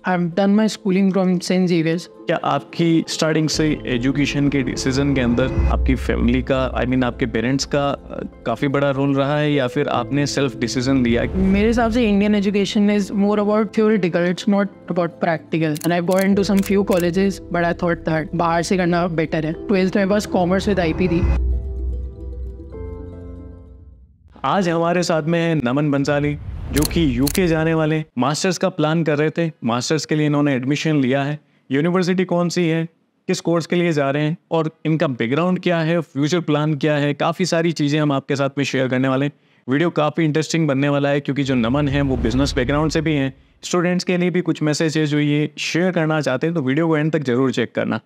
I've done my schooling from St. Xavier's. क्या आपकी starting से एजुकेशन के डिसीजन के अंदर आपकी फैमिली का आपके पेरेंट्स का काफ़ी बड़ा रोल रहा है या फिर आपने सेल्फ डिसीजन लिया? मेरे हिसाब से Indian education is more about theoretical, it's not about practical. And I've gone into some few colleges, but I thought that बाहर से करना बेटर है. 12th में बस कॉमर्स विद IP थी. आज हमारे साथ में है नमन बंसाली, जो कि यूके जाने वाले मास्टर्स का प्लान कर रहे थे. मास्टर्स के लिए इन्होंने एडमिशन लिया है. यूनिवर्सिटी कौन सी है, किस कोर्स के लिए जा रहे हैं और इनका बैकग्राउंड क्या है, फ्यूचर प्लान क्या है, काफ़ी सारी चीज़ें हम आपके साथ में शेयर करने वाले हैं. वीडियो काफ़ी इंटरेस्टिंग बनने वाला है क्योंकि जो नमन है वो बिजनेस बैकग्राउंड से भी हैं. स्टूडेंट्स के लिए भी कुछ मैसेज है जो ये शेयर करना चाहते हैं, तो वीडियो को एंड तक जरूर चेक करना.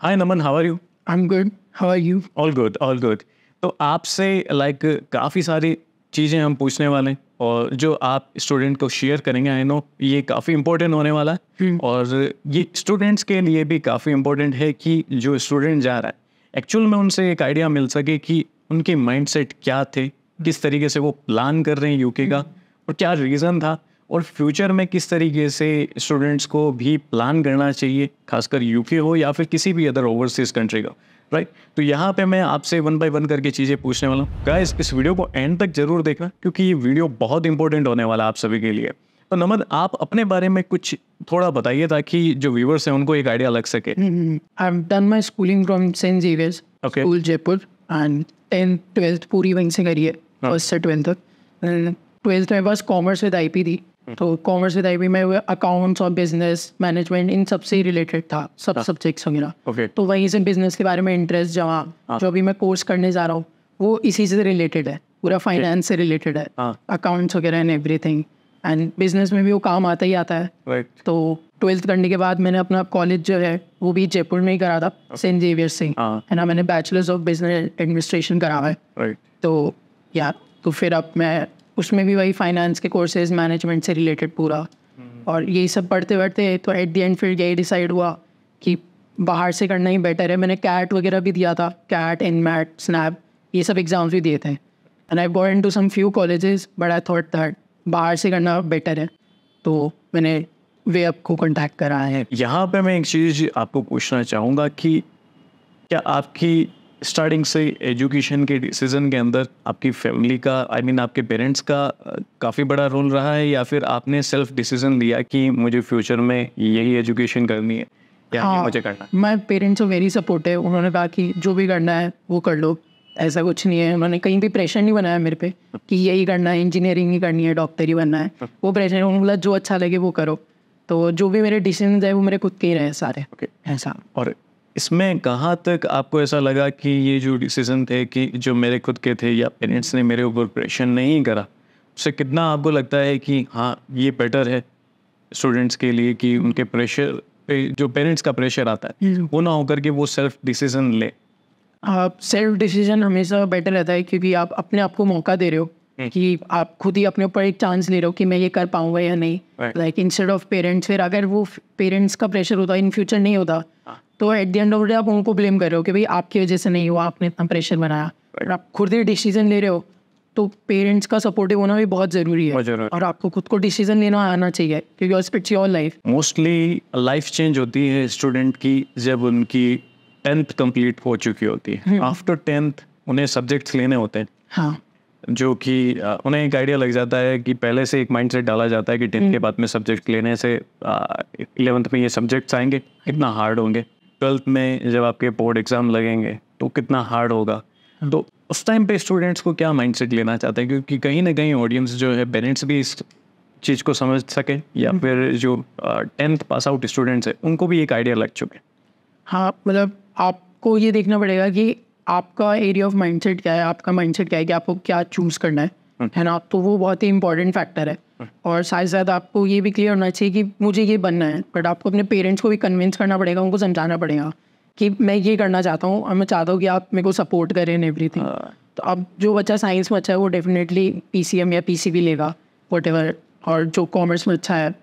Hi Naman, how are you? I'm good. How are you? All good, all good. तो आपसे काफ़ी सारी चीज़ें हम पूछने वाले हैं और जो आप स्टूडेंट को शेयर करेंगे, आई नो ये काफ़ी इंपॉर्टेंट होने वाला है. और ये स्टूडेंट्स के लिए भी काफ़ी इंपॉर्टेंट है कि जो स्टूडेंट जा रहा है एक्चुअल में उनसे एक आइडिया मिल सके कि उनके माइंडसेट क्या थे, किस तरीके से वो प्लान कर रहे हैं यूके का और क्या रीज़न था, और फ्यूचर में किस तरीके से स्टूडेंट्स को भी प्लान करना चाहिए, खासकर यूके हो या फिर किसी भी अदर ओवरसीज़ कंट्री का. राइट. तो यहाँ पे मैं आपसे 1 बाय 1 करके चीज़ें पूछने वाला हूँ. गाइस, इस वीडियो को एंड तक जरूर देखना क्योंकि ये वीडियो बहुत इंपॉर्टेंट होने वाला है आप सभी के लिए. तो नमन, आप अपने बारे में कुछ थोड़ा बताइए ताकि जो व्यूवर्स हैं उनको एक आइडिया लग सके. I've done my schooling from St. Xavier's Okay. School, Jaipur, and 10th 12th पूरी वहीं से करी है, फर्स्ट से 12th तक. 12th में बस कॉमर्स विद IP थी. तो कॉमर्स विद IP में अकाउंट्स और बिजनेस मैनेजमेंट इन सबसे रिलेटेड था, सब सब्जेक्ट्स वगैरह. Okay. तो वहीं से बिजनेस के बारे में इंटरेस्ट जमा, जो अभी मैं कोर्स करने जा रहा हूँ वो इसी से रिलेटेड है, पूरा फाइनेंस से रिलेटेड है, अकाउंट्स वगैरह एंड एवरीथिंग. एंड बिजनेस में भी वो काम आता ही आता है. राइट. तो 12th करने के बाद मैंने अपना कॉलेज जो है वो भी जयपुर में ही करा था, सेंट जेवियर से, है ना. मैंने बैचलर्स ऑफ बिजनेस एडमिनिस्ट्रेशन करा है. राइट. तो तो फिर अब मैं उसमें भी वही फाइनेंस के कोर्सेज, मैनेजमेंट से रिलेटेड पूरा, और यही सब पढ़ते पढ़ते तो एट द एंड फिर यही डिसाइड हुआ कि बाहर से करना ही बेटर है. मैंने कैट वगैरह भी दिया था, कैट, एनमैट, स्नैप, ये सब एग्जाम्स भी दिए थे. And I got into some few colleges, but I thought that बाहर से करना बेटर है, तो मैंने वे अप को कॉन्टैक्ट करा है. यहाँ पे मैं एक चीज़ आपको पूछना चाहूँगा कि क्या आपकी स्टार्टिंग से एजुकेशन के डिसीजन के अंदर आपकी फैमिली का आपके पेरेंट्स का काफ़ी बड़ा रोल रहा है या फिर आपने सेल्फ डिसीजन लिया कि मुझे फ्यूचर में यही एजुकेशन करनी है या ये मुझे करना है? My parents are very supportive. उन्होंने कहा कि जो भी करना है वो कर लो, ऐसा कुछ नहीं है. उन्होंने कहीं भी प्रेशर नहीं बनाया मेरे पे कि यही करना है, इंजीनियरिंग ही करनी है, डॉक्टर ही बनना है. वो प्रेशर, उन्होंने बोला जो अच्छा लगे वो करो. तो जो भी मेरे डिसीजन है वो मेरे खुद के ही रहे सारे. ऐसा. और इसमें कहाँ तक आपको ऐसा लगा कि ये जो डिसीजन थे कि जो मेरे खुद के थे या पेरेंट्स ने मेरे ऊपर प्रेशर नहीं करा, उससे कितना आपको लगता है कि हाँ ये बेटर है स्टूडेंट्स के लिए कि उनके प्रेशर पे, जो पेरेंट्स का प्रेशर आता है वो ना होकर के वो सेल्फ डिसीजन ले? सेल्फ डिसीजन हमेशा बेटर रहता है क्योंकि आप अपने आप को मौका दे रहे हो कि आप खुद ही अपने ऊपर एक चांस ले रहे हो कि मैं ये कर पाऊंगा या नहीं. Like instead of parents. फिर अगर वो पेरेंट्स का प्रेशर होता, इन फ्यूचर नहीं होता, तो at the end of the day आप उनको ब्लेम कर रहे हो कि भाई आपकी वजह से नहीं हुआ, आपने इतना प्रेशर बनाया. और आप खुद ही डिसीजन ले रहे हो तो पेरेंट्स का सपोर्टिव होना भी बहुत ज़रूरी है. और आपको खुद को डिसीजन लेना आना चाहिए क्योंकि it's your life. Mostly life change होती है स्टूडेंट की जब उनकी 10th कंप्लीट हो चुकी होती है. आफ्टर 10th उन्हें सब्जेक्ट्स लेने होते हैं. हाँ. जो कि उन्हें एक आइडिया लग जाता है कि पहले से एक माइंडसेट डाला जाता है कि 10th के बाद में सब्जेक्ट लेने से 11th में ये सब्जेक्ट्स आएंगे, कितना हार्ड होंगे. 12th में जब आपके बोर्ड एग्ज़ाम लगेंगे तो कितना हार्ड होगा. तो उस टाइम पे स्टूडेंट्स को क्या माइंडसेट लेना चाहते हैं, क्योंकि कहीं ना कहीं ऑडियंस जो है पेरेंट्स भी इस चीज़ को समझ सके या फिर जो 10th पास आउट स्टूडेंट्स हैं उनको भी एक आइडिया लग चुके. हाँ, मतलब आपको ये देखना पड़ेगा कि आपका एरिया ऑफ माइंडसेट क्या है, आपका माइंडसेट क्या है कि आपको क्या चूज़ करना है ना. तो वो बहुत ही इंपॉर्टेंट फैक्टर है. और साथ ही साथ आपको ये भी क्लियर होना चाहिए कि मुझे ये बनना है, बट आपको अपने पेरेंट्स को भी कन्विंस करना पड़ेगा, उनको समझाना पड़ेगा कि मैं ये करना चाहता हूँ और मैं चाहता हूँ कि आप मेरे को सपोर्ट करें इन एवरीथिंग. तो अब जो बच्चा साइंस में अच्छा है वो डेफिनेटली PCM या PCB लेगा, व्हाटएवर. और जो कॉमर्स में अच्छा है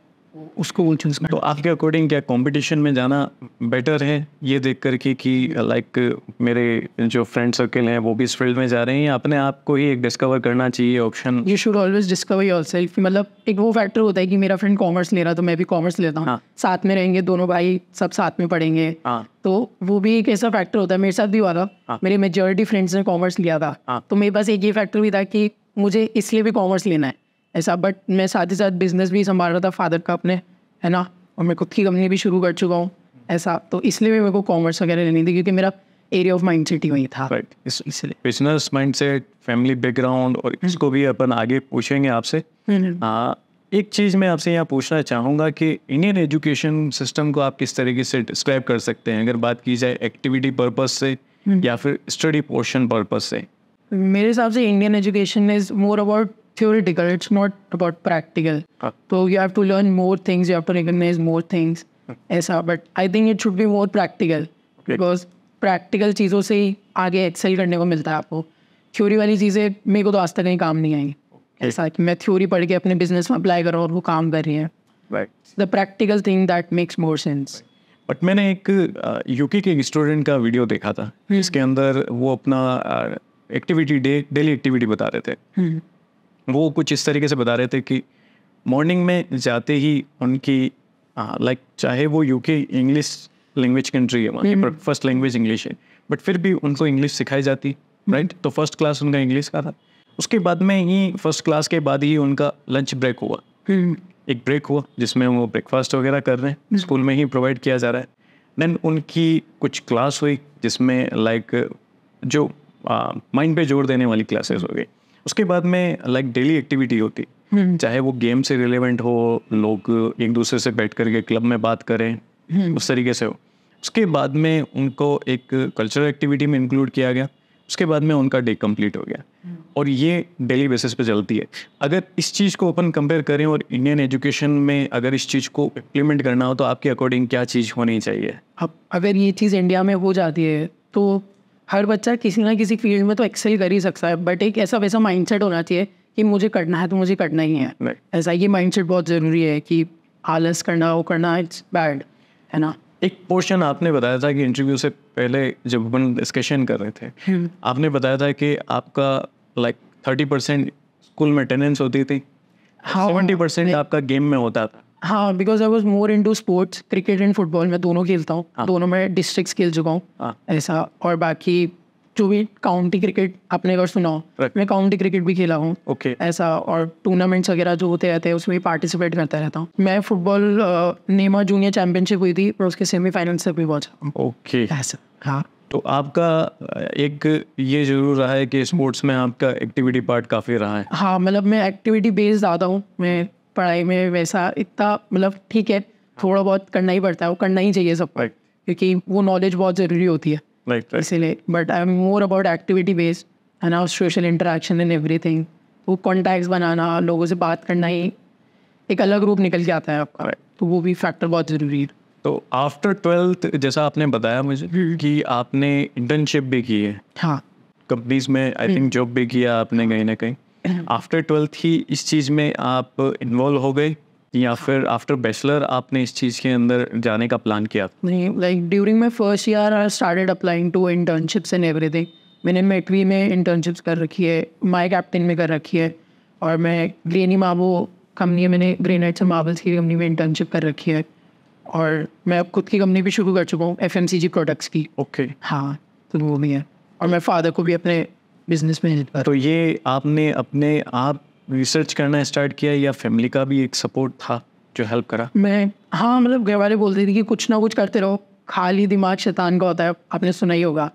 उसको वो चूज़ तो आपके अकॉर्डिंग क्या कंपटीशन में जाना बेटर है ये देख करके कि लाइक मेरे जो फ्रेंड सर्कल हैं वो भी इस फील्ड में जा रहे हैं, या अपने आप को ही एक डिस्कवर करना चाहिए option? You should always discover yourself. मतलब एक वो फैक्टर होता है कि मेरा फ्रेंड कॉमर्स ले रहा तो मैं भी कॉमर्स लेता हूँ, साथ में रहेंगे दोनों भाई, सब साथ में पढ़ेंगे, तो वो भी एक ऐसा फैक्टर होता है। मेरे साथ भी हुआ था, मेरे मेजॉरिटी फ्रेंड्स ने कॉमर्स लिया था, तो मेरे पास एक ये फैक्टर भी था कि मुझे इसलिए भी कॉमर्स लेना है ऐसा। बट मैं साथ ही साथ बिजनेस भी संभाल रहा था फादर का अपने, है ना, और मैं खुद की कंपनी भी शुरू कर चुका हूँ ऐसा, तो इसलिए भी मेरे को कॉमर्स वगैरह लेनी थी क्योंकि मेरा एरिया ऑफ माइंडसेट ही वही था। इसलिए बिजनेस माइंडसेट, फैमिली बैकग्राउंड, और इसको भी अपन आगे पूछेंगे आपसे। एक चीज़ मैं आपसे यहाँ पूछना चाहूँगा कि इंडियन एजुकेशन सिस्टम को आप किस तरीके से डिस्क्राइब कर सकते हैं, अगर बात की जाए एक्टिविटी पर्पस से या फिर स्टडी पोर्शन पर्पस से? मेरे हिसाब से Indian education is more about theoretical, it's not about practical. So you have to learn more things, you have to recognize more things ऐसा, but I think it should be more practical because practical चीज़ों से ही आगे Excel करने को मिलता है आपको। Theory वाली चीज़ें मेरे को तो आज तक कहीं काम नहीं आई ऐसा कि मैं थ्योरी पढ़ के अपने बिजनेस में अप्लाई कर रहा हूँ और वो काम कर रही है। The practical thing that makes more sense. But मैंने एक यूके के एक स्टूडेंट का वीडियो देखा था, इसके अंदर वो अपना एक्टिविटी डेली एक्टिविटी बता रहे थे। वो कुछ इस तरीके से बता रहे थे कि मॉर्निंग में जाते ही उनकी लाइक चाहे वो यूके इंग्लिश लैंग्वेज कंट्री है, वहाँ पर फर्स्ट लैंग्वेज इंग्लिश है, बट फिर भी उनको इंग्लिश सिखाई जाती, राइट? तो फर्स्ट क्लास उनका इंग्लिश का था। उसके बाद में ही फर्स्ट क्लास के बाद ही उनका लंच ब्रेक हुआ, एक ब्रेक हुआ जिसमें वो ब्रेकफास्ट वगैरह कर रहे हैं, स्कूल में ही प्रोवाइड किया जा रहा है। देन उनकी कुछ क्लास हुई जिसमें लाइक जो माइंड पे जोर देने वाली क्लासेस हो गई। उसके बाद में लाइक डेली एक्टिविटी होती, चाहे वो गेम से रिलेवेंट हो, लोग एक दूसरे से बैठ करके क्लब में बात करें, उस तरीके से हो। उसके बाद में उनको एक कल्चरल एक्टिविटी में इंक्लूड किया गया, उसके बाद में उनका डे कंप्लीट हो गया, और ये डेली बेसिस पे चलती है। अगर इस चीज़ को अपन कंपेयर करें और इंडियन एजुकेशन में अगर इस चीज़ को इम्प्लीमेंट करना हो तो आपके अकॉर्डिंग क्या चीज़ होनी चाहिए? अब अगर ये चीज़ इंडिया में हो जाती है तो हर बच्चा किसी ना किसी फील्ड में तो एक्सेल कर ही सकता है, बट एक ऐसा वैसा माइंडसेट होना चाहिए कि मुझे करना है तो मुझे करना ही है ऐसा। ये माइंडसेट बहुत ज़रूरी है कि आलस करना, वो करना, इट्स बैड, है ना। एक पोर्शन आपने बताया था कि इंटरव्यू से पहले जब अपन डिस्कशन कर रहे थे, आपने बताया था कि आपका लाइक 30% स्कूल में अटेंडेंस होती थी, 70% आपका गेम में होता था। हाँ, because I was more into sports, cricket and football मैं दोनों खेलता हूँ, दोनों में डिस्ट्रिक्ट खेल चुका हूँ ऐसा। और बाकी जो भी काउंटी क्रिकेट आपने अगर सुना हो, मैं काउंटी क्रिकेट भी खेला हूँ ऐसा, और टूर्नामेंट्स वगैरह जो होते रहते हैं उसमें पार्टिसिपेट करता रहता हूँ। मैं फुटबॉल नेमा जूनियर चैम्पियनशिप हुई थी और उसके सेमीफाइनल से भी पहुँचा ऐसा। हाँ, तो आपका एक ये जरूर रहा है कि स्पोर्ट्स में आपका एक्टिविटी पार्ट काफ़ी रहा है। हाँ, मतलब मैं एक्टिविटी बेस्ड ज़्यादा हूँ, मैं पढ़ाई में वैसा इतना मतलब ठीक है, थोड़ा बहुत करना ही पड़ता है, वो करना ही चाहिए सबको, क्योंकि वो नॉलेज बहुत ज़रूरी होती है इसीलिए। But I am more about activity based, है ना, सोशल इंटरेक्शन एंड एवरीथिंग। वो कॉन्टैक्ट्स बनाना, लोगों से बात करना ही एक अलग रूप निकल के आता है आपका, तो वो भी फैक्टर बहुत ज़रूरी है। तो आफ्टर 12th जैसा आपने बताया मुझे कि आपने इंटर्नशिप भी की है, हाँ, कंपनीज में, आई थिंक जॉब भी किया आपने कहीं ना कहीं। आफ्टर 12th ही इस चीज़ में आप इन्वॉल्व हो गए, या फिर आफ्टर बैचलर आपने इस चीज़ के अंदर जाने का प्लान किया? नहीं, like during my first year I started applying to internships and everything. मैंने मेटवी में इंटर्नशिप्स कर रखी है, माई कैप्टन में कर रखी है, और मैं ग्रेनी मार्बो कंपनी है, मैंने ग्रेनाइट्स एंड मार्बल्स की कंपनी में इंटर्नशिप कर रखी है, और मैं अब खुद की कंपनी भी शुरू कर चुका हूँ FMCG प्रोडक्ट्स की। हाँ, तो वो भी है, और मैं फादर को भी अपने बिजनेस में हेल्प कर। तो ये आपने अपने आप रिसर्च करना स्टार्ट किया या फैमिली का भी एक सपोर्ट था जो हेल्प करा? मैं, हाँ, मतलब घर वाले बोलते थे कि कुछ ना कुछ करते रहो, खाली दिमाग शैतान का होता है, आपने सुना ही होगा,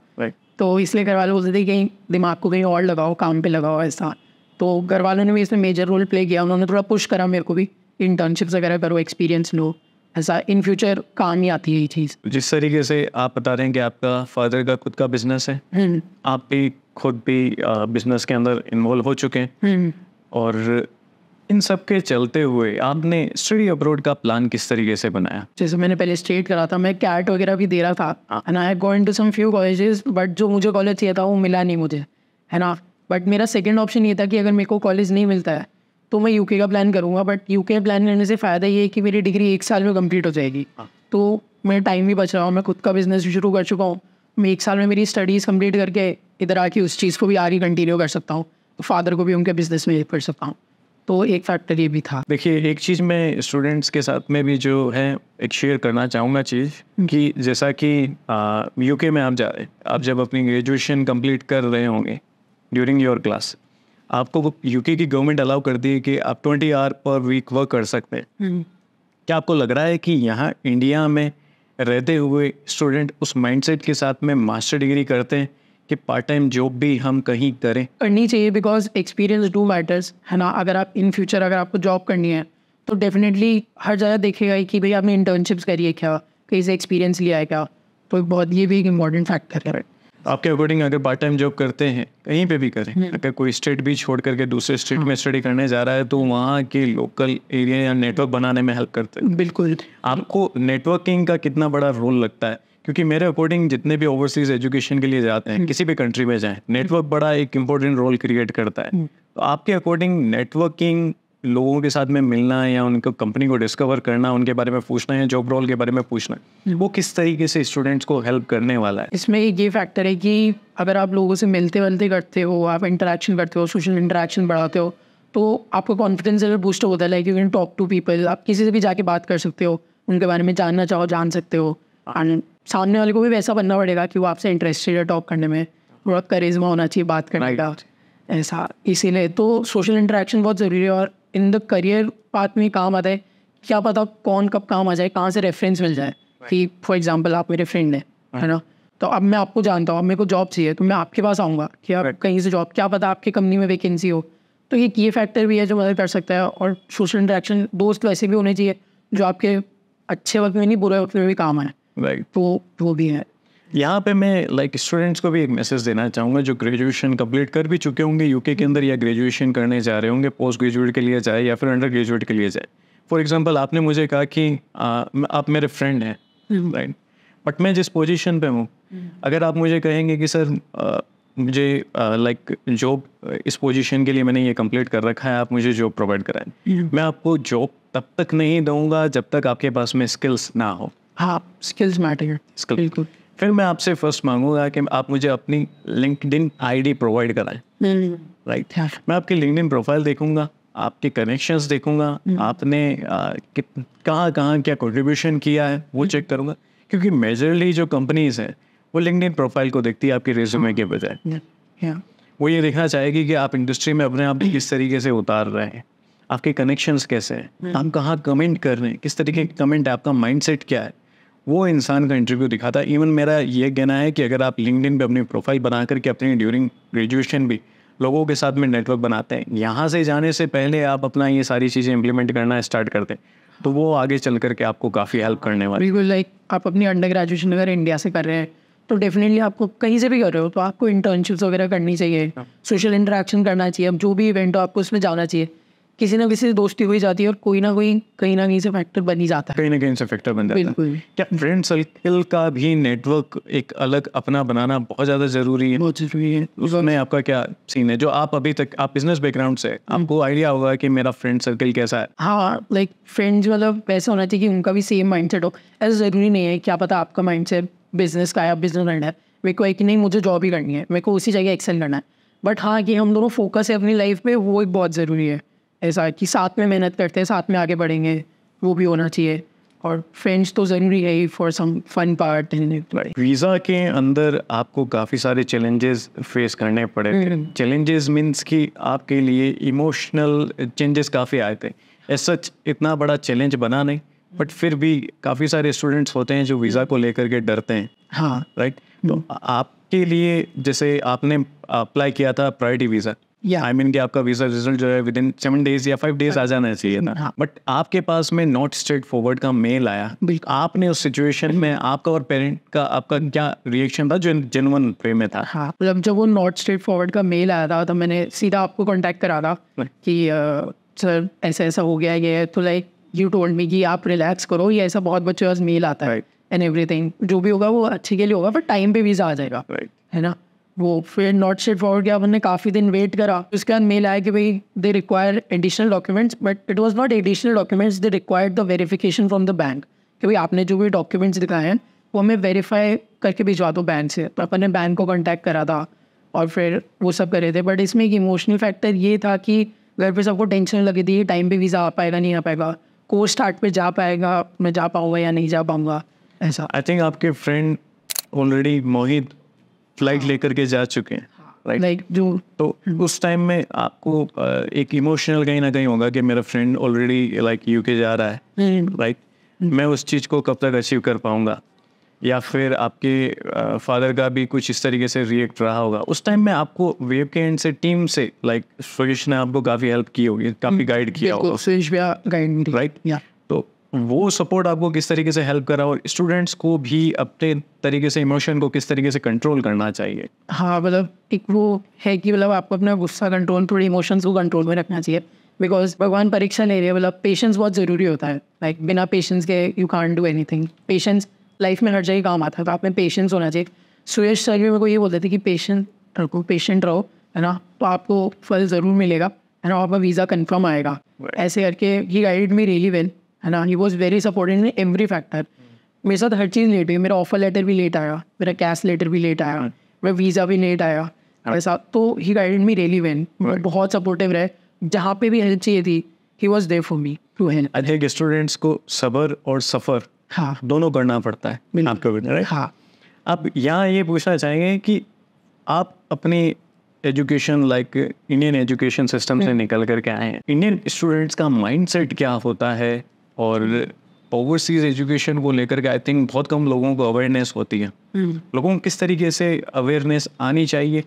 तो इसलिए घर वाले बोलते थे कि दिमाग को कहीं और लगाओ, काम पे लगाओ ऐसा। तो घर वालों ने भी इसमें मेजर रोल प्ले किया, उन्होंने थोड़ा पुश करा मेरे को भी, इंटर्नशिप्स वगैरह करो, एक्सपीरियंस लो, ऐसा इन फ्यूचर काम ही आती है ये चीज़। जिस तरीके से आप बता रहे हैं कि आपका फादर का खुद का बिजनेस है, आप भी खुद भी बिजनेस के अंदर इन्वॉल्व हो चुके हैं, और इन सब के चलते हुए आपने स्टडी अब्रॉड का प्लान किस तरीके से बनाया? जैसे मैंने पहले स्टेट करा था, मैं कैट वगैरह भी दे रहा था, and I go into some few colleges, but जो मुझे कॉलेज चाहिए था वो मिला नहीं मुझे, है ना। बट मेरा सेकंड ऑप्शन ये था कि अगर मेरे को कॉलेज नहीं मिलता है तो मैं यूके का प्लान करूँगा, बट यूके प्लान करने से फ़ायदा ये है कि मेरी डिग्री 1 साल में कंप्लीट हो जाएगी, तो मेरा टाइम भी बच रहा हूँ, मैं खुद का बिजनेस भी शुरू कर चुका हूँ, मैं 1 साल में मेरी स्टडीज़ कंप्लीट करके इधर आके उस चीज़ को भी आगे कंटिन्यू कर सकता हूँ, तो फादर को भी उनके बिजनेस में हेल्प कर सकता हूँ, तो एक फैक्टर ये भी था। देखिए, एक चीज़ मैं स्टूडेंट्स के साथ में भी जो है एक शेयर करना चाहूँगा चीज़, कि जैसा कि यूके में आप जा रहे हैं, आप जब अपनी ग्रेजुएशन कंप्लीट कर रहे होंगे ड्यूरिंग योर क्लास, आपको यूके की गवर्नमेंट अलाउ करती है कि आप 20 आवर पर वीक वर्क कर सकते हैं। क्या आपको लग रहा है कि यहाँ इंडिया में रहते हुए स्टूडेंट उस माइंडसेट के साथ में मास्टर डिग्री करते हैं कि पार्ट टाइम जॉब भी हम कहीं करें? करनी चाहिए, बिकॉज एक्सपीरियंस डू मैटर्स, है ना। अगर आप इन फ्यूचर अगर आपको जॉब करनी है तो डेफिनेटली हर जगह देखेगा कि भाई आपने इंटर्नशिप्स करी है क्या, कहीं से एक्सपीरियंस लिया है क्या, तो बहुत ये भी एक इम्पॉर्टेंट फैक्टर है। आपके अकॉर्डिंग अगर पार्ट टाइम जॉब करते हैं कहीं पे भी करें, अगर कोई स्टेट भी छोड़ करके दूसरे स्टेट में स्टडी करने जा रहा है तो वहाँ के लोकल एरिया या नेटवर्क बनाने में हेल्प करते हैं। बिल्कुल। आपको नेटवर्किंग का कितना बड़ा रोल लगता है? क्योंकि मेरे अकॉर्डिंग जितने भी ओवरसीज एजुकेशन के लिए जाते हैं, किसी भी कंट्री में जाएं, नेटवर्क बड़ा एक इम्पोर्टेंट रोल क्रिएट करता है। तो आपके अकॉर्डिंग नेटवर्किंग, लोगों के साथ में मिलना या उनको कंपनी को डिस्कवर करना, उनके बारे में पूछना या जॉब रोल के बारे में पूछना, वो किस तरीके से स्टूडेंट्स को हेल्प करने वाला है? इसमें एक ये फैक्टर है कि अगर आप लोगों से मिलते वलते करते हो, आप इंटरेक्शन करते हो, सोशल इंटरेक्शन बढ़ाते हो, तो आपका कॉन्फिडेंस लेवल बूस्ट होता है। Like you can talk to people, आप किसी से भी जाके बात कर सकते हो, उनके बारे में जानना चाहो जान सकते हो, एंड सामने वाले को भी वैसा बनना पड़ेगा कि वो आपसे इंटरेस्टेड है टॉक करने में, थोड़ा करिश्मा होना चाहिए बात करने का, ऐसा। इसीलिए तो सोशल इंटरेक्शन बहुत ज़रूरी है, और इन द करियर पाथ में काम आता है। क्या पता कौन कब काम आ जाए, कहाँ से रेफरेंस मिल जाए, कि फॉर एग्जांपल आप मेरे फ्रेंड हैं, है ना, तो अब मैं आपको जानता हूँ, अब मेरे को जॉब चाहिए तो मैं आपके पास आऊँगा कि आप कहीं से जॉब, क्या पता आपकी कंपनी में वैकेंसी हो, तो ये फैक्टर भी है जो मदद कर सकता है। और सोशल इंटरेक्शन, दोस्त वैसे भी होने चाहिए जो आपके अच्छे वक्त में नहीं बुरे वक्त में भी काम आए, राइट, तो वो भी है। यहाँ पे मैं स्टूडेंट्स को भी एक मैसेज देना चाहूँगा जो ग्रेजुएशन कंप्लीट कर भी चुके होंगे यूके के अंदर, या ग्रेजुएशन करने जा रहे होंगे, पोस्ट ग्रेजुएट के लिए जाए या फिर अंडर ग्रेजुएट के लिए जाए। फॉर एग्जांपल, आपने मुझे कहा कि आप मेरे फ्रेंड हैं, राइट, बट मैं जिस पोजीशन पे हूँ, अगर आप मुझे कहेंगे कि सर मुझे जॉब, इस पोजीशन के लिए मैंने ये कंप्लीट कर रखा है, आप मुझे जॉब प्रोवाइड कराएं, मैं आपको जॉब तब तक नहीं दूंगा जब तक आपके पास में स्किल्स ना हो। हाँ, स्किल्स मैटर, बिल्कुल। फिर मैं आपसे फर्स्ट मांगूंगा कि आप मुझे अपनी लिंक्डइन आईडी प्रोवाइड कराएं, राइट। मैं आपकी लिंक्डइन प्रोफाइल देखूंगा, आपके कनेक्शंस देखूंगा, आपने कहाँ क्या कंट्रीब्यूशन किया है वो चेक करूंगा, क्योंकि मेजरली जो कंपनीज हैं वो लिंक्डइन प्रोफाइल को देखती है आपके रेज्यूमे के बजाय। वो ये देखना चाहेगी कि आप इंडस्ट्री में अपने आप किस तरीके से उतार रहे हैं, आपके कनेक्शंस कैसे हैं, आप कहाँ कमेंट कर रहे हैं, किस तरीके के कमेंट है, आपका माइंडसेट क्या है, वो इंसान का इंटरव्यू दिखाता है। इवन मेरा ये कहना है कि अगर आप लिंक्डइन पे अपनी प्रोफाइल बना करके अपनी ड्यूरिंग ग्रेजुएशन भी लोगों के साथ में नेटवर्क बनाते हैं, यहाँ से जाने से पहले आप अपना ये सारी चीज़ें इंप्लीमेंट करना स्टार्ट करते हैं, तो वो आगे चल करके आपको काफ़ी हेल्प करने वाली। बिल्कुल, लाइक आप अपनी अंडर ग्रेजुएशन अगर इंडिया से कर रहे हैं तो डेफिनेटली आपको कहीं से भी कर रहे हो तो आपको इंटर्नशिप्स वगैरह करनी चाहिए, सोशल इंटरेक्शन करना चाहिए। अब जो भी इवेंट हो आपको उसमें जाना चाहिए, किसी ना किसी से दोस्ती हुई जाती है और कोई ना कोई कहीं ना कहीं से फैक्टर बन ही जाता है, कहीं ना कहीं से फैक्टर बन जाता है। बिल्कुल। क्या फ्रेंड सर्कल का भी नेटवर्क एक अलग अपना बनाना बहुत ज़्यादा ज़रूरी है? बहुत ज़रूरी है। उसमें आपका क्या सीन है? जो आप अभी तक, आप बिजनेस बैकग्राउंड से, आपको आइडिया होगा कि मेरा फ्रेंड सर्कल कैसा है। हाँ, लाइक फ्रेंड्स मतलब वैसा होना चाहिए कि उनका भी सेम माइंडसेट हो। ऐसा ज़रूरी नहीं है, क्या पता आपका माइंडसेट बिजनेस का है, बिजनेस मैन है, मेरे को है कि नहीं मुझे जॉब ही करनी है, मेरे को उसी जगह एक्सेल करना है, बट हाँ कि हम दोनों फोकस है अपनी लाइफ पे, वो एक बहुत ज़रूरी है। ऐसा है कि साथ में मेहनत करते हैं, साथ में आगे बढ़ेंगे, वो भी होना चाहिए। और फ्रेंड्स तो ज़रूरी है ही for some fun part. Visa के अंदर आपको काफ़ी सारे चैलेंजेस फेस करने पड़े थे। चैलेंजेस मीन्स कि आपके लिए इमोशनल चेंजेस काफ़ी आए थे। ऐसा इतना बड़ा चैलेंज बना नहीं, बट फिर भी काफ़ी सारे स्टूडेंट्स होते हैं जो वीज़ा को लेकर के डरते हैं। हाँ, राइट। तो आपके लिए, जैसे आपने अप्लाई किया था प्रायोरिटी वीज़ा, आई मीन कि आपका वीज़ा रिजल्ट जो है विदिन 7 days या 5 days आ जाना चाहिए था, बट आपके पास में नॉट स्ट्रेट फॉरवर्ड का मेल आया। आपने उस सिचुएशन में, आपका और पेरेंट का आपका क्या रिएक्शन था जो जेन्युइन वे में था? हाँ, मतलब जब वो नॉट स्ट्रेट फॉरवर्ड का मेल आया था तो मैंने सीधा आपको कॉन्टैक्ट करा था कि सर ऐसा ऐसा हो गया ये, तो लाइक यू टोल्ड मी कि आप रिलैक्स करो, ये ऐसा बहुत बच्चों का मेल आता है एंड एवरीथिंग, जो भी होगा वो अच्छे के लिए होगा, पर टाइम पे वीज़ा आ जाएगा, है ना। वो फिर नॉट स्ट्रेट फॉरवर्ड गया, हमने काफ़ी दिन वेट करा, उसके बाद मेल आया कि भाई they require additional documents, but it was not additional documents, they required the verification from the bank कि भाई आपने जो भी डॉक्यूमेंट्स दिखाए हैं वो हमें वेरीफाई करके भिजवा दो बैंक से। तो अपन ने बैंक को कॉन्टैक्ट करा था और फिर वो सब करे थे। बट इसमें एक इमोशनल फैक्टर ये था कि घर पे सबको टेंशन लगी थी टाइम पे वीज़ा आ पाएगा नहीं आ पाएगा, कोर्स स्टार्ट पे जा पाएगा, मैं जा पाऊँगा या नहीं जा पाऊँगा, ऐसा। आई थिंक आपके फ्रेंड ऑलरेडी मोहित फ्लाइट लेकर के जा चुके हैं, राइट? लाइक जो तो उस टाइम में आपको एक इमोशनल कहीं ना कहीं होगा कि मेरा फ्रेंड ऑलरेडी लाइक यूके जा रहा है, राइट? मैं उस चीज़ को कब तक अचीव कर पाऊँगा, या फिर आपके फादर का भी कुछ इस तरीके से रिएक्ट रहा होगा। उस टाइम में आपको वेव के एंड से टीम से लाइक सुरेश ने आपको काफ़ी हेल्प की होगी, काफ़ी गाइड किया होगा, सुरेश भैया गाइड, राइट? तो वो सपोर्ट आपको किस तरीके से हेल्प करा, और स्टूडेंट्स को भी अपने तरीके से इमोशन को किस तरीके से कंट्रोल करना चाहिए? हाँ, मतलब एक वो है कि मतलब आपको अपना गुस्सा कंट्रोल, थोड़ी इमोशंस को कंट्रोल में रखना चाहिए, बिकॉज भगवान परीक्षा ले रही है। मतलब पेशेंस बहुत ज़रूरी होता है, लाइक बिना पेशेंस के you can't do anything. Patience life में हर जगह काम आता है, तो आप में पेशेंस होना चाहिए। सुरेश सर भी मेरे को ये बोलते थे कि पेशेंट रहो, है ना, तो आपको फल ज़रूर मिलेगा, है ना, आपका वीज़ा कंफर्म आएगा। ऐसे करके ही गाइडेड मी रियली वेल, है ना, he was very supportive in every factor. मेरे साथ हर चीज़ लेट हुई, मेरा ऑफर लेटर भी लेट आया, मेरा कैश लेटर भी लेट आया, मेरा वीज़ा भी लेट आया, ऐसा। तो he guided me really well, बहुत सपोर्टिव रहे, जहाँ पे भी हेल्प चाहिए थी he was there for me to help. I think students को सब्र और सफ़र हाँ दोनों करना पड़ता है आपको, राइट? हाँ। आप यहाँ ये पूछना चाहेंगे कि आप अपनी education like Indian education system से निकल कर के आए हैं, इंडियन स्टूडेंट्स का माइंडसेट क्या होता है, और ओवरसीज़ एजुकेशन को लेकर के आई थिंक बहुत कम लोगों को अवेयरनेस होती है। लोगों को किस तरीके से अवेयरनेस आनी चाहिए?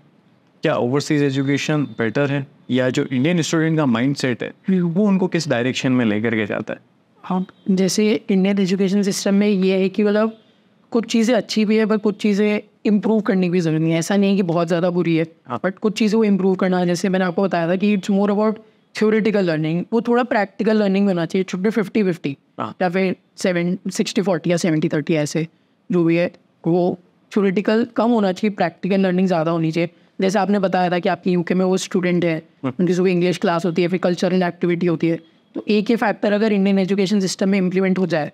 क्या ओवरसीज़ एजुकेशन बेटर है, या जो इंडियन स्टूडेंट का माइंडसेट है वो उनको किस डायरेक्शन में लेकर के जाता है? हाँ, जैसे इंडियन एजुकेशन सिस्टम में ये है कि मतलब कुछ चीज़ें अच्छी भी है, पर कुछ चीज़ें इम्प्रूव करने की ज़रूरत नहीं है। ऐसा नहीं है कि बहुत ज़्यादा बुरी है, बट कुछ चीज़ें को इम्प्रूव करना है। जैसे मैंने आपको बताया था कि it's more about theoretical learning, वो थोड़ा प्रैक्टिकल लर्निंग होना चाहिए। छोटे 50-50 या फिर 60-40 या 70-30, ऐसे जो भी है वो थ्योरेटिकल कम होना चाहिए, प्रैक्टिकल लर्निंग ज़्यादा होनी चाहिए। जैसे आपने बताया था कि आपकी यूके में वो स्टूडेंट है, उनकी सुबह इंग्लिश क्लास होती है, फिर कल्चरल एक्टिविटी होती है। तो एक ही फैक्टर अगर इंडियन एजुकेशन सिस्टम में इम्प्लीमेंट हो जाए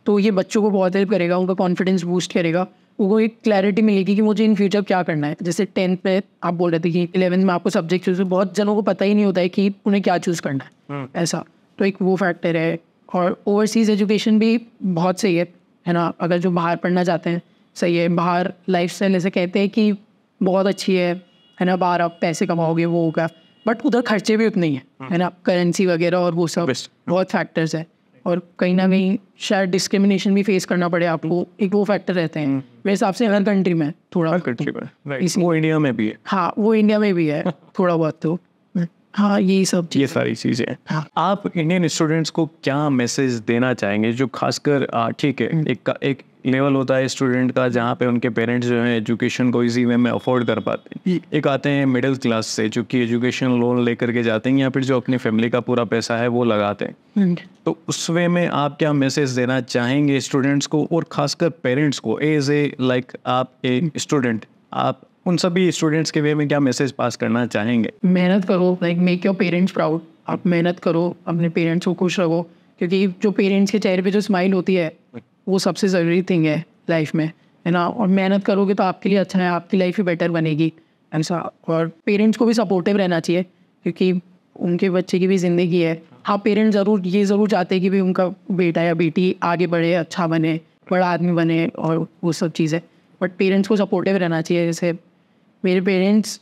तो ये बच्चों को बहुत हेल्प करेगा, उनका कॉन्फिडेंस बूस्ट करेगा, उनको एक क्लैरिटी मिलेगी कि मुझे इन फ्यूचर क्या करना है। जैसे 10th में आप बोल रहे थे कि 11th में आपको सब्जेक्ट चूज़, बहुत जनों को पता ही नहीं होता है कि उन्हें क्या चूज़ करना है, ऐसा। तो एक वो फैक्टर है। और ओवरसीज़ एजुकेशन भी बहुत सही है ना, अगर जो बाहर पढ़ना चाहते हैं सही है। बाहर लाइफ स्टाइल ऐसे कहते हैं कि बहुत अच्छी है ना, बाहर आप पैसे कमाओगे वो होगा, बट उधर खर्चे भी उतने ही है ना, करेंसी वगैरह और वो सब बहुत फैक्टर्स है। और कहीं ना कहीं शायद डिस्क्रिमिनेशन भी फेस करना पड़े आपको, एक वो फैक्टर रहते हैं। मेरे हिसाब से हर कंट्री में थोड़ा, वो इंडिया में भी है। हाँ, वो इंडिया में भी है थोड़ा बहुत। तो हाँ, यही सब ये सारी चीज़ें। हाँ। आप इंडियन स्टूडेंट्स को क्या मैसेज देना चाहेंगे, जो खासकर ठीक है एक लेवल होता है स्टूडेंट का जहाँ पे उनके पेरेंट्स जो है एजुकेशन को इजी वे में अफोर्ड कर पाते हैं, एक आते हैं मिडिल क्लास से जो कि एजुकेशन लोन लेकर के जाते हैं, या फिर जो अपनी फैमिली का पूरा पैसा है वो लगाते हैं। तो उस वे में आप क्या मैसेज देना चाहेंगे स्टूडेंट्स को, और खासकर पेरेंट्स को एज ए लाइक आप ए स्टूडेंट, आप उन सभी स्टूडेंट्स के वे में क्या मैसेज पास करना चाहेंगे? मेहनत करो, like make your parents proud. आप मेहनत करो, अपने पेरेंट्स को खुश रखो, क्योंकि जो पेरेंट्स के चेहरे पे जो स्माइल होती है वो सबसे ज़रूरी थिंग है लाइफ में, है ना। और मेहनत करोगे तो आपके लिए अच्छा है, आपकी लाइफ ही बेटर बनेगी, ऐसा। और पेरेंट्स को भी सपोर्टिव रहना चाहिए, क्योंकि उनके बच्चे की भी ज़िंदगी है। हाँ, पेरेंट्स ज़रूर चाहते हैं कि भाई उनका बेटा या बेटी आगे बढ़े, अच्छा बने, बड़ा आदमी बने और वो सब चीज़ें, बट पेरेंट्स को सपोर्टिव रहना चाहिए। जैसे मेरे पेरेंट्स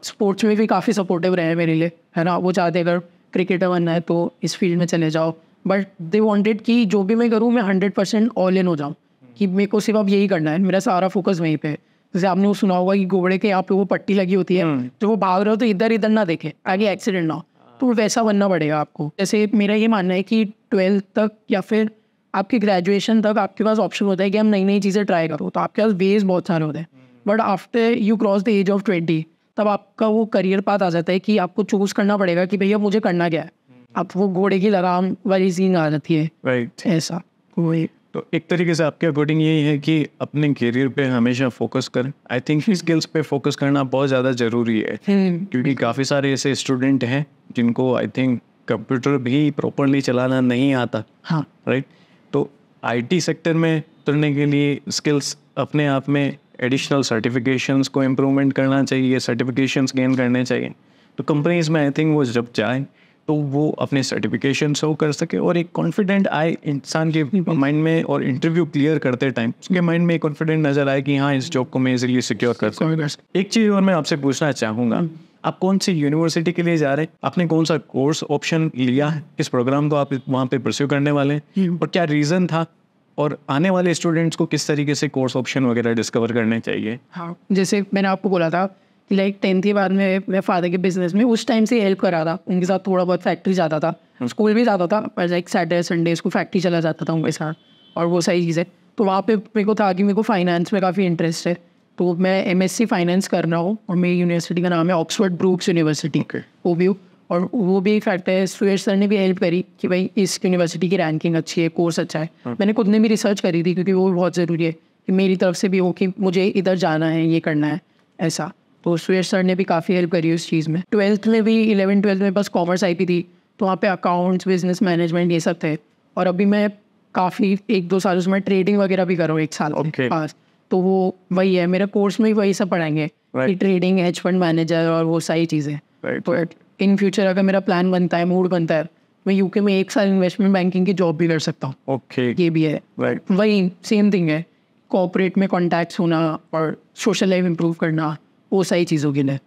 स्पोर्ट्स में भी काफ़ी सपोर्टिव रहे हैं मेरे लिए, है ना। वो चाहते अगर क्रिकेटर बनना है तो इस फील्ड में चले जाओ, बट दे वांटेड कि जो भी मैं करूँ मैं 100% ऑल इन हो जाऊँ, कि मेरे को सिर्फ अब यही करना है, मेरा सारा फोकस वहीं पे है। जैसे आपने वो सुना होगा कि घोड़े के यहाँ पे वो पट्टी लगी होती है, तो वो भाग रहे हो तो इधर इधर ना देखे ताकि एक्सीडेंट ना हो, तो वैसा बनना पड़ेगा आपको। जैसे मेरा ये मानना है कि 12th तक या फिर आपकी ग्रेजुएशन तक आपके पास ऑप्शन होता है कि हम नई नई चीज़ें ट्राई करो, तो आपके पास बेस बहुत सारे होते हैं। But after you cross the age of 20 तब आपका वो करियर पाथ आ जाता है कि आपको चूज़ करना पड़ेगा कि भैया मुझे करना क्या है। अब वो घोड़े की लगाम वाली सीन आ जाती है, राइट, ऐसा। वही तो एक तरीके से आपके अकॉर्डिंग यही है कि अपने करियर पे हमेशा फोकस करें। आई थिंक स्किल्स पे फोकस करना बहुत ज़्यादा ज़रूरी है, क्योंकि काफ़ी सारे ऐसे स्टूडेंट हैं जिनको आई थिंक कंप्यूटर भी प्रॉपरली चलाना नहीं आता। हाँ राइट। तो आईटी सेक्टर में उतरने के लिए स्किल्स अपने आप में एडिशनल सर्टिफिकेशंस को इम्प्रूवमेंट करना चाहिए, सर्टिफिकेशंस गेन करने चाहिए। तो कंपनीज में आई थिंक वो जब जाएँ तो वो अपने सर्टिफिकेशन शो कर सके और एक कॉन्फिडेंट आए इंसान के माइंड में, और इंटरव्यू क्लियर करते टाइम उसके माइंड में एक कॉन्फिडेंट नजर आए कि हाँ इस जॉब को मैं इजीली सिक्योर कर सकूँ। एक चीज़ और मैं आपसे पूछना चाहूँगा, आप कौन सी यूनिवर्सिटी के लिए जा रहे हैं, आपने कौन सा कोर्स ऑप्शन लिया है, किस प्रोग्राम को आप वहाँ पे परस्यू करने वाले हैं, और क्या रीज़न था, और आने वाले स्टूडेंट्स को किस तरीके से कोर्स ऑप्शन वगैरह डिस्कवर करने चाहिए? हाँ, जैसे मैंने आपको बोला था लाइक 10th के बाद में मैं फादर के बिजनेस में उस टाइम से हेल्प करा था, उनके साथ थोड़ा बहुत फैक्ट्री जाता था, स्कूल भी जाता था, पर लाइक सैटरडे संडेज को फैक्ट्री चला जाता था उनके साथ, और वो सारी चीज़ें। तो वहाँ पे मेरे को था कि मेरे को फाइनेंस में काफ़ी इंटरेस्ट है, तो मैं MSc फाइनेंस कर रहा हूँ, और मेरी यूनिवर्सिटी का नाम है ऑक्सफोर्ड ब्रूक्स यूनिवर्सिटी, वो भी। और वो भी एक फैक्ट है, सुरेश सर ने भी हेल्प करी कि भाई इस यूनिवर्सिटी की रैंकिंग अच्छी है, कोर्स अच्छा है। मैंने खुद ने भी रिसर्च करी थी, क्योंकि वो बहुत ज़रूरी है कि मेरी तरफ से भी हो कि मुझे इधर जाना है, ये करना है, ऐसा। तो सुरेश सर ने भी काफ़ी हेल्प करी उस चीज़ में। 12th में भी 11th-12th में बस कॉमर्स IP थी, तो वहाँ पे अकाउंट्स, बिजनेस मैनेजमेंट ये सब थे। और अभी मैं काफ़ी 1-2 साल उसमें ट्रेडिंग वगैरह भी कर रहा हूँ 1 साल पास। तो वो वही है, मेरा कोर्स में ही वही सब पढ़ाएंगे कि ट्रेडिंग, हेज फंड मैनेजर और वो सारी चीज़ें। तो इन फ्यूचर अगर मेरा प्लान बनता है, मूड बनता है, मैं UK में 1 साल इन्वेस्टमेंट बैंकिंग की जॉब भी कर सकता हूँ। ये भी है, वही सेम थिंग है, कॉर्पोरेट में कॉन्टैक्ट्स होना और सोशल लाइफ इम्प्रूव करना, वो सही चीज़ों के लिए।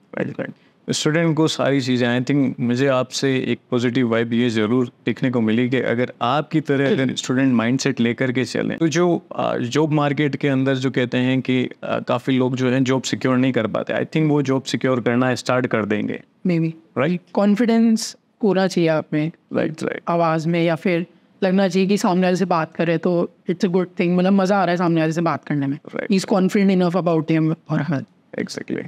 स्टूडेंट को सारी चीज़ें, आई थिंक मुझे आपसे एक पॉजिटिव वाइब ये ज़रूर देखने को मिली कि अगर आपकी तरह अगर स्टूडेंट माइंडसेट लेकर के चलें, तो जो जॉब मार्केट के अंदर जो कहते हैं कि काफ़ी लोग जो हैं जॉब सिक्योर नहीं कर पाते, आई थिंक वो जॉब सिक्योर करना स्टार्ट कर देंगे। मे बी राइट, कॉन्फिडेंस होना चाहिए आप में, राइट, आवाज़ में, या फिर लगना चाहिए कि सामने वाले से बात करे तो इट्स अ गुड थिंग, मतलब मज़ा आ रहा है सामने वाले से बात करने में, he is confident enough about him और her. Exactly.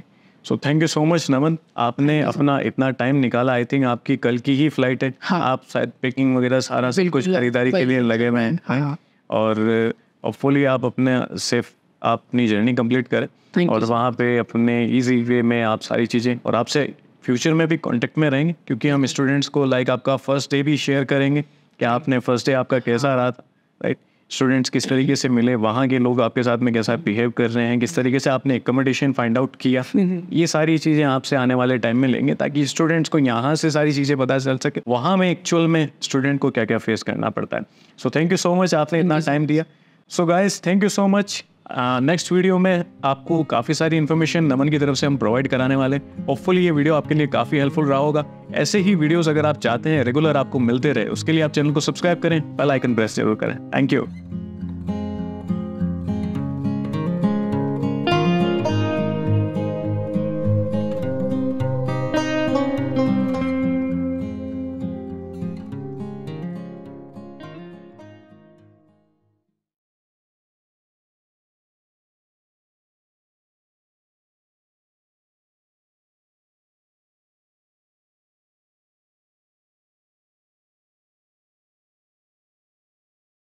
So thank you so much Naman, आपने अपना इतना टाइम निकाला। आई थिंक आपकी कल की ही फ्लाइट है। हाँ। आप शायद पैकिंग वगैरह सारा सब कुछ खरीदारी के लिए लगे हुए हैं। हाँ। और होपफुली आप अपने सेफ आप अपनी जर्नी कंप्लीट करें, और वहाँ पे अपने इजी वे में आप सारी चीज़ें, और आपसे फ्यूचर में भी कांटेक्ट में रहेंगे, क्योंकि हम स्टूडेंट्स को लाइक आपका फर्स्ट डे भी शेयर करेंगे कि आपने फर्स्ट डे आपका कैसा रहा था, राइट, स्टूडेंट्स किस तरीके से मिले, वहाँ के लोग आपके साथ में कैसा बिहेव कर रहे हैं, किस तरीके से आपने एकोमोडेशन फाइंड आउट किया, ये सारी चीज़ें आपसे आने वाले टाइम में लेंगे, ताकि स्टूडेंट्स को यहाँ से सारी चीज़ें पता चल सके वहाँ में एक्चुअल में स्टूडेंट को क्या क्या फेस करना पड़ता है। सो थैंक यू सो मच, आपने इतना टाइम दिया। So guys thank you so much. Next video में आपको काफ़ी सारी इन्फॉर्मेशन नमन की तरफ से हम प्रोवाइड कराने वाले। होपफुली ये वीडियो आपके लिए काफ़ी हेल्पफुल रहा होगा। ऐसे ही वीडियोस अगर आप चाहते हैं रेगुलर आपको मिलते रहे, उसके लिए आप चैनल को सब्सक्राइब करें, बेल आइकन प्रेस जरूर करें। Thank you.